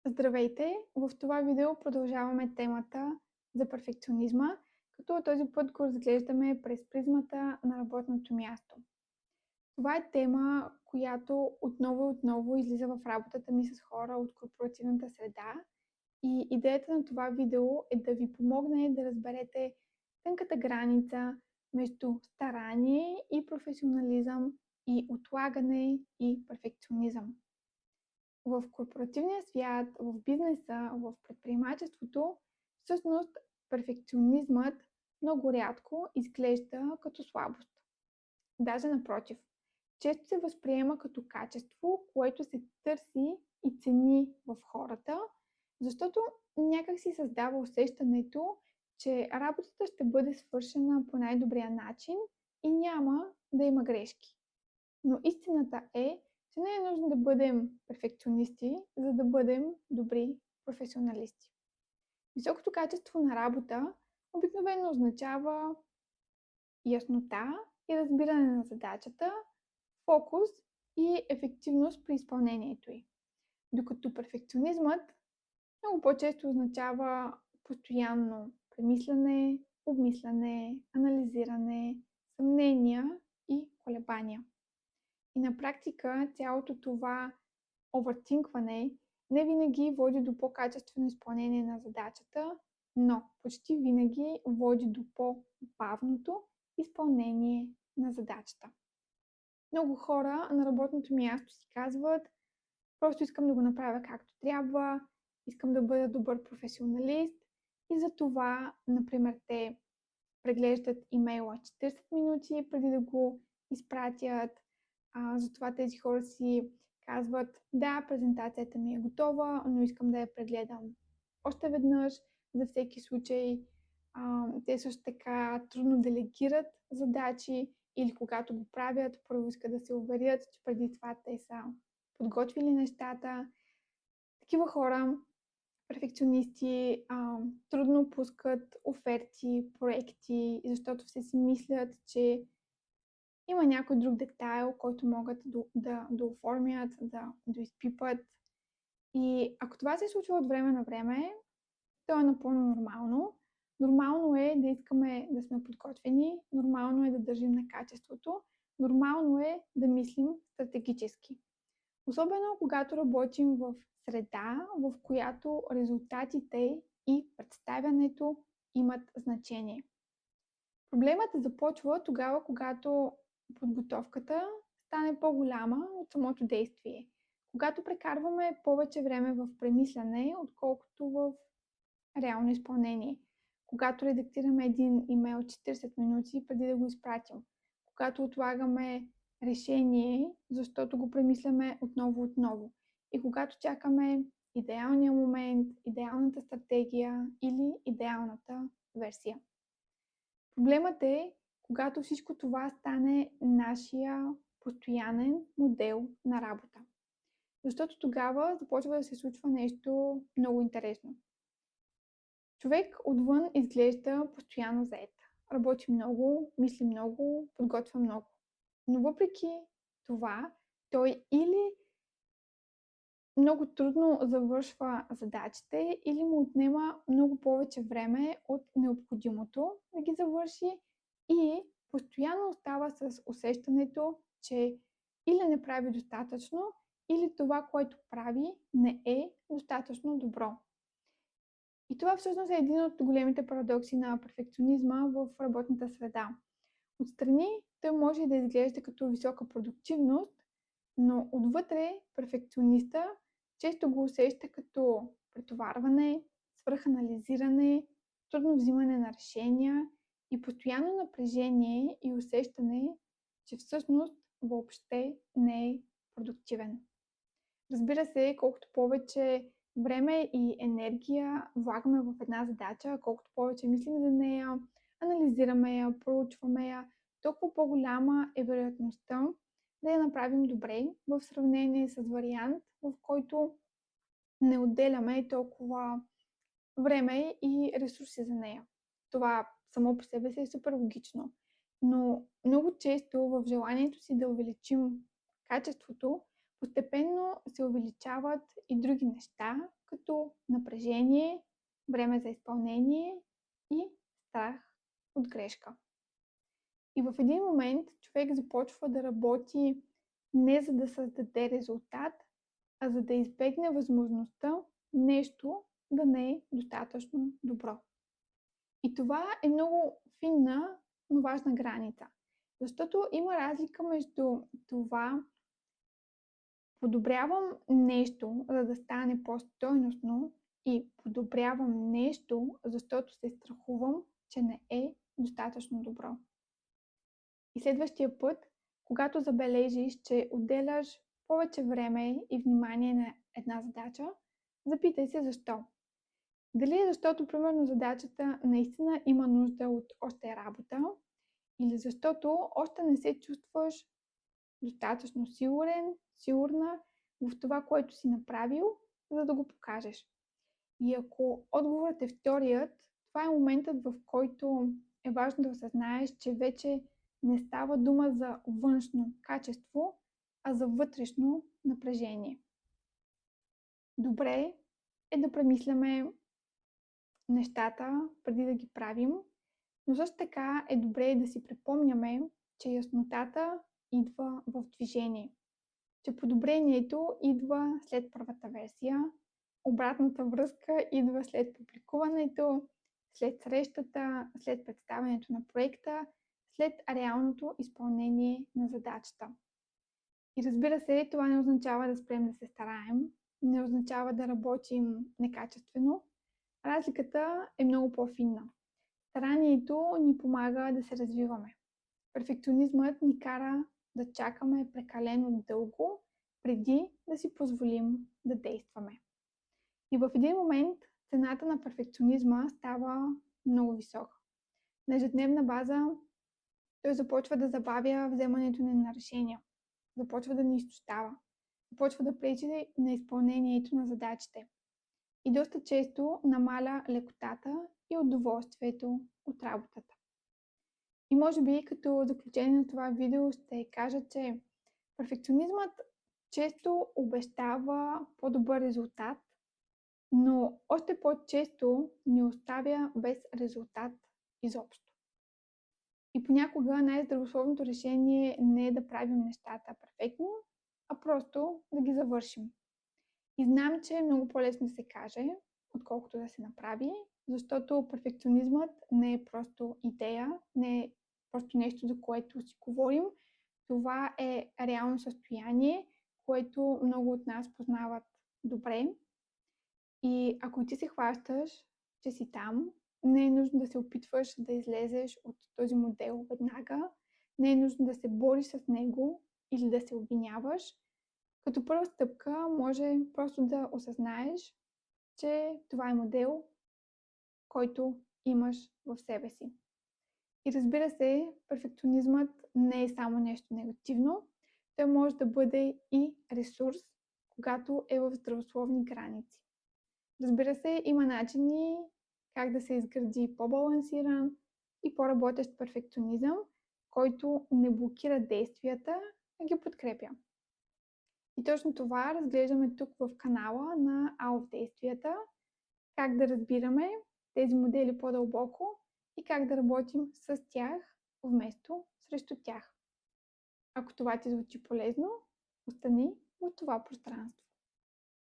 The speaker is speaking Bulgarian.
Здравейте! В това видео продължаваме темата за перфекционизма, като този път го разглеждаме през призмата на работното място. Това е тема, която отново и отново излиза в работата ми с хора от корпоративната среда и идеята на това видео е да ви помогне да разберете тънката граница между старание и професионализъм и отлагане и перфекционизъм. В корпоративния свят, в бизнеса, в предприемачеството, всъщност перфекционизмът много рядко изглежда като слабост. Даже напротив, често се възприема като качество, което се търси и цени в хората, защото някак си създава усещането, че работата ще бъде свършена по най-добрия начин и няма да има грешки. Но истината е, че не е нужно да бъдем перфекционисти, за да бъдем добри професионалисти. Високото качество на работа обикновено означава яснота и разбиране на задачата, фокус и ефективност при изпълнението й. Докато перфекционизмът много по-често означава постоянно премисляне, обмисляне, анализиране, съмнения и колебания. И на практика цялото това овъртинкване не винаги води до по-качествено изпълнение на задачата, но почти винаги води до по-бавното изпълнение на задачата. Много хора на работното място си казват: просто искам да го направя както трябва, искам да бъда добър професионалист и за това, например, те преглеждат имейла 40 минути преди да го изпратят. Затова тези хора си казват: да, презентацията ми е готова, но искам да я прегледам още веднъж за всеки случай. Те също така трудно делегират задачи или когато го правят, първо искат да се уверят, че преди това те са подготвили нещата. Такива хора, перфекционисти, трудно пускат оферти, проекти, защото все си мислят, че има някой друг детайл, който могат да оформят, да изпипат. И ако това се случва от време на време, то е напълно нормално. Нормално е да искаме да сме подготвени, нормално е да държим на качеството, нормално е да мислим стратегически. Особено когато работим в среда, в която резултатите и представянето имат значение. Проблемът започва тогава, когато подготовката стане по-голяма от самото действие. Когато прекарваме повече време в премисляне, отколкото в реално изпълнение. Когато редактираме един имейл 40 минути преди да го изпратим. Когато отлагаме решение, защото го премисляме отново. И когато чакаме идеалния момент, идеалната стратегия или идеалната версия. Проблемът е, когато всичко това стане нашия постоянен модел на работа. Защото тогава започва да се случва нещо много интересно. Човек отвън изглежда постоянно зает. Работи много, мисли много, подготвя много. Но въпреки това, той или много трудно завършва задачите, или му отнема много повече време от необходимото да ги завърши и постоянно остава с усещането, че или не прави достатъчно, или това, което прави, не е достатъчно добро. И това всъщност е един от големите парадокси на перфекционизма в работната среда. Отстрани той може да изглежда като висока продуктивност, но отвътре перфекциониста често го усеща като претоварване, свръханализиране, трудно взимане на решения и постоянно напрежение и усещане, че всъщност въобще не е продуктивен. Разбира се, колкото повече време и енергия влагаме в една задача, колкото повече мислим за нея, анализираме я, проучваме я, толкова по-голяма е вероятността да я направим добре в сравнение с вариант, в който не отделяме толкова време и ресурси за нея. Това само по себе си е супер логично. Но много често в желанието си да увеличим качеството, Постепенно се увеличават и други неща, като напрежение, време за изпълнение и страх от грешка. И в един момент човек започва да работи не за да създаде резултат, а за да избегне възможността нещо да не е достатъчно добро. И това е много финна, но важна граница. Защото има разлика между това подобрявам нещо, за да стане по-стойностно и подобрявам нещо, защото се страхувам, че не е достатъчно добро. И следващия път, когато забележиш, че отделяш повече време и внимание на една задача, запитай се защо. Дали е защото, примерно, задачата наистина има нужда от още работа, или защото още не се чувстваш достатъчно сигурна в това, което си направил, за да го покажеш. И ако отговорът е вторият, това е моментът, в който е важно да осъзнаеш, че вече не става дума за външно качество, а за вътрешно напрежение. Добре е да премисляме нещата преди да ги правим, но също така е добре да си припомняме, че яснотата идва в движение. Че подобрението идва след първата версия, обратната връзка идва след публикуването, след срещата, след представянето на проекта, след реалното изпълнение на задачата. И разбира се, това не означава да спрем да се стараем, не означава да работим некачествено. Разликата е много по-финна. Старанието ни помага да се развиваме. Перфекционизмът ни кара да чакаме прекалено дълго, преди да си позволим да действаме. И в един момент цената на перфекционизма става много висока. На ежедневна база той започва да забавя вземането на решения, започва да ни изтощава, започва да пречи на изпълнението на задачите. И доста често намаля лекотата и удоволствието от работата. И може би като заключение на това видео ще кажа, че перфекционизмът често обещава по-добър резултат, но още по-често ни оставя без резултат изобщо. И понякога най-здравословното решение не е да правим нещата перфектно, а просто да ги завършим. И знам, че е много по-лесно да се каже, отколкото да се направи, защото перфекционизмът не е просто идея, не е просто нещо, за което си говорим. Това е реално състояние, което много от нас познават добре. И ако ти се хващаш, че си там, не е нужно да се опитваш да излезеш от този модел веднага, не е нужно да се бориш с него или да се обвиняваш. Като първа стъпка може просто да осъзнаеш, че това е модел, който имаш в себе си. И разбира се, перфекционизмът не е само нещо негативно, той може да бъде и ресурс, когато е в здравословни граници. Разбира се, има начини как да се изгради по-балансиран и по-работещ перфекционизъм, който не блокира действията, а ги подкрепя. И точно това разглеждаме тук в канала на АО в действията, как да разбираме тези модели по-дълбоко и как да работим с тях вместо срещу тях. Ако това ти звучи полезно, остани в това пространство.